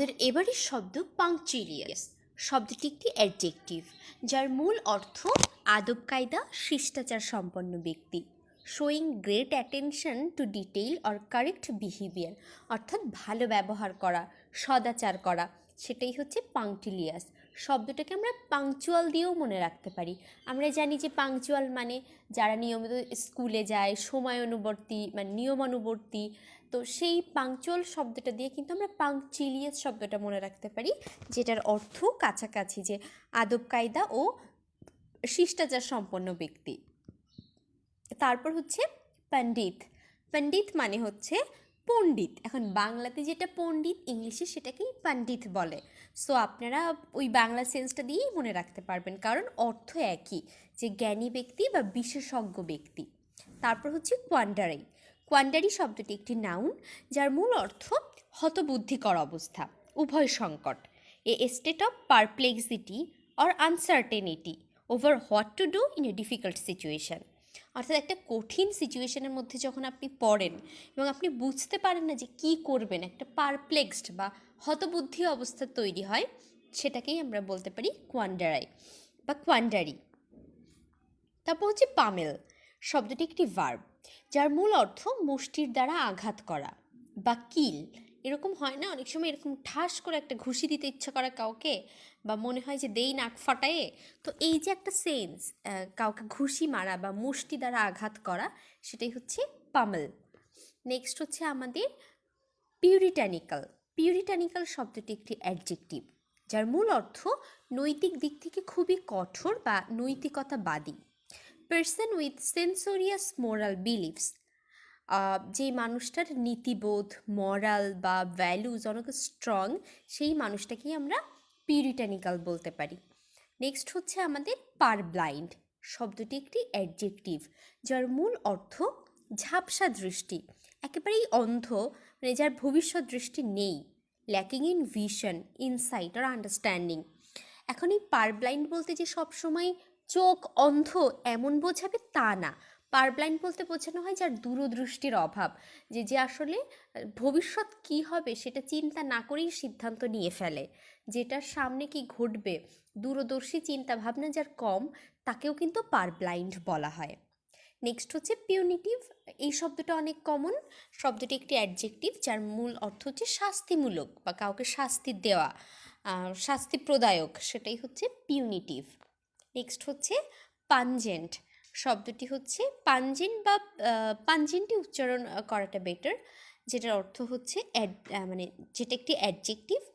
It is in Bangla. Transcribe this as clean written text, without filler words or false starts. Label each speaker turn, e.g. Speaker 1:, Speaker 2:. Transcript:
Speaker 1: এবারের শব্দ পাংচুরিয়াস। শব্দটি একটি অ্যাডজেক্টিভ যার মূল অর্থ আদব কায়দা, শিষ্টাচার সম্পন্ন ব্যক্তি। Showing great attention to detail or correct behaviour, অর্থাৎ ভালো ব্যবহার করা, সদাচার করা, সেটাই হচ্ছে পাংচুলিয়াস। শব্দটাকে আমরা পাংচুয়াল দিয়েও মনে রাখতে পারি। আমরা জানি যে পাংচুয়াল মানে যারা নিয়মিত স্কুলে যায়, সময় অনুবর্তী মানে নিয়মানুবর্তী। তো সেই পাংচুয়াল শব্দটা দিয়ে কিন্তু আমরা পাংচিলিয়াস শব্দটা মনে রাখতে পারি, যেটার অর্থ কাছাকাছি, যে আদব কায়দা ও শিষ্টাচার সম্পন্ন ব্যক্তি। তারপর হচ্ছে পণ্ডিত। পণ্ডিত মানে হচ্ছে পণ্ডিত। এখন বাংলাতে যেটা পণ্ডিত, ইংলিশে সেটাকেই পণ্ডিত বলে। সো আপনারা ওই বাংলা সেন্সটা দিয়েই মনে রাখতে পারবেন, কারণ অর্থ একই, যে জ্ঞানী ব্যক্তি বা বিশেষজ্ঞ ব্যক্তি। তারপর হচ্ছে কোয়ান্ডারি। কোয়ান্ডারি শব্দটি একটি নাউন যার মূল অর্থ হতবুদ্ধিকর অবস্থা, উভয় সংকট, a state of Perplexity or uncertainty over what to do in a difficult situation. অর্থাৎ একটা কঠিন সিচুয়েশনের মধ্যে যখন আপনি পড়েন এবং আপনি বুঝতে পারেন না যে কী করবেন, একটা পারপ্লেক্সড বা হতবুদ্ধি অবস্থা তৈরি হয়, সেটাকেই আমরা বলতে পারি কোয়ান্ডারাই বা কোয়ান্ডারি। তারপর হচ্ছে পামেল। শব্দটি একটি ভার্ব যার মূল অর্থ মুষ্টির দ্বারা আঘাত করা বা কিল। এরকম হয় না, অনেক সময় এরকম ঠাস করে একটা ঘুষি দিতে ইচ্ছা করা কাউকে, বা মনে হয় যে দেই নাক ফাটায়ে। তো এই যে একটা সেন্স, কাউকে ঘুষি মারা বা মুষ্টি দ্বারা আঘাত করা, সেটাই হচ্ছে পামেল। নেক্সট হচ্ছে আমাদের পিউরিটানিক্যাল। পিউরিটানিক্যাল শব্দটি একটি অ্যাডজেক্টিভ যার মূল অর্থ নৈতিক দিক থেকে খুবই কঠোর বা নৈতিকতাবাদী। পার্সন উইথ সেন্সোরিয়াস মোরাল বিলিভস, যে মানুষটার নীতিবোধ, মরাল বা ভ্যালুজ অনেক স্ট্রং, সেই মানুষটাকেই আমরা পিউরিটানিক্যাল বলতে পারি। নেক্সট হচ্ছে আমাদের পারব্লাইন্ড। শব্দটি একটি অ্যাডজেক্টিভ যার মূল অর্থ ঝাপসা দৃষ্টি, একেবারেই অন্ধ, মানে যার ভবিষ্যৎ দৃষ্টি নেই, ল্যাকিং ইন ভিশন, ইনসাইট আর আন্ডারস্ট্যান্ডিং। এখন এই পারব্লাইন্ড বলতে যে সবসময় চোখ অন্ধ এমন বোঝাবে তা না। পারব্লাইন্ড বলতে বোঝানো হয় যার দূরদৃষ্টির অভাব, যে আসলে ভবিষ্যৎ কী হবে সেটা চিন্তা না করেই সিদ্ধান্ত নিয়ে ফেলে, যেটার সামনে কি ঘটবে দূরদর্শী চিন্তা ভাবনা যার কম, তাকেও কিন্তু পারব্লাইন্ড বলা হয়। নেক্সট হচ্ছে পিউনিটিভ। এই শব্দটা অনেক কমন। শব্দটি একটি অ্যাডজেক্টিভ যার মূল অর্থ হচ্ছে শাস্তিমূলক বা কাউকে শাস্তি দেওয়া, শাস্তি প্রদায়ক, সেটাই হচ্ছে পিউনিটিভ। নেক্সট হচ্ছে পানজেন্ট। শব্দটি হচ্ছে পানজেন্ট বা পানজেন্টই উচ্চারণ করাটা বেটার, যেটার অর্থ হচ্ছে মানে যেটা একটি অ্যাডজেক্টিভ